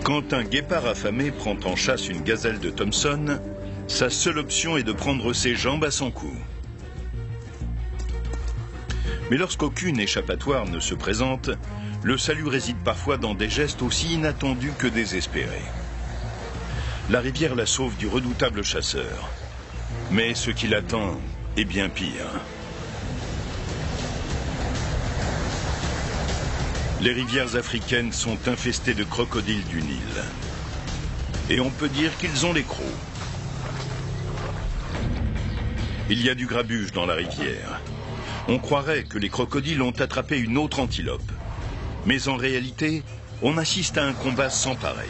Quand un guépard affamé prend en chasse une gazelle de Thomson, sa seule option est de prendre ses jambes à son cou. Mais lorsqu'aucune échappatoire ne se présente, le salut réside parfois dans des gestes aussi inattendus que désespérés. La rivière la sauve du redoutable chasseur. Mais ce qui l'attend est bien pire. Les rivières africaines sont infestées de crocodiles du Nil. Et on peut dire qu'ils ont les crocs. Il y a du grabuge dans la rivière. On croirait que les crocodiles ont attrapé une autre antilope. Mais en réalité, on assiste à un combat sans pareil.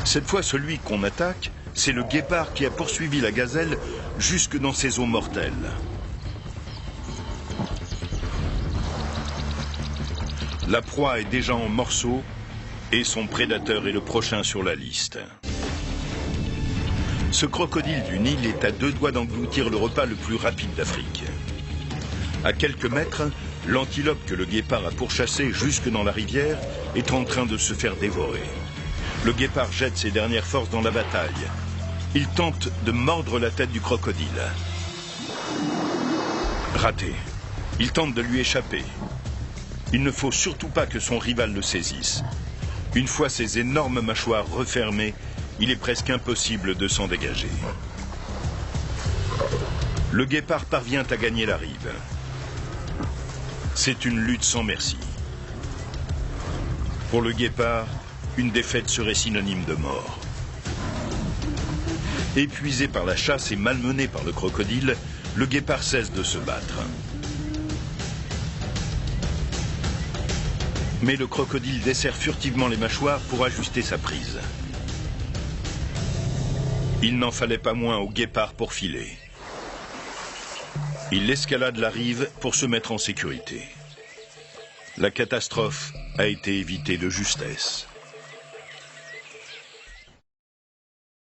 Cette fois, celui qu'on attaque, c'est le guépard qui a poursuivi la gazelle jusque dans ses eaux mortelles. La proie est déjà en morceaux et son prédateur est le prochain sur la liste. Ce crocodile du Nil est à 2 doigts d'engloutir le repas le plus rapide d'Afrique. À quelques mètres, l'antilope que le guépard a pourchassée jusque dans la rivière est en train de se faire dévorer. Le guépard jette ses dernières forces dans la bataille. Il tente de mordre la tête du crocodile. Raté. Il tente de lui échapper. Il ne faut surtout pas que son rival le saisisse. Une fois ses énormes mâchoires refermées, il est presque impossible de s'en dégager. Le guépard parvient à gagner la rive. C'est une lutte sans merci. Pour le guépard, une défaite serait synonyme de mort. Épuisé par la chasse et malmené par le crocodile, le guépard cesse de se battre. Mais le crocodile desserre furtivement les mâchoires pour ajuster sa prise. Il n'en fallait pas moins au guépard pour filer. Il escalade la rive pour se mettre en sécurité. La catastrophe a été évitée de justesse.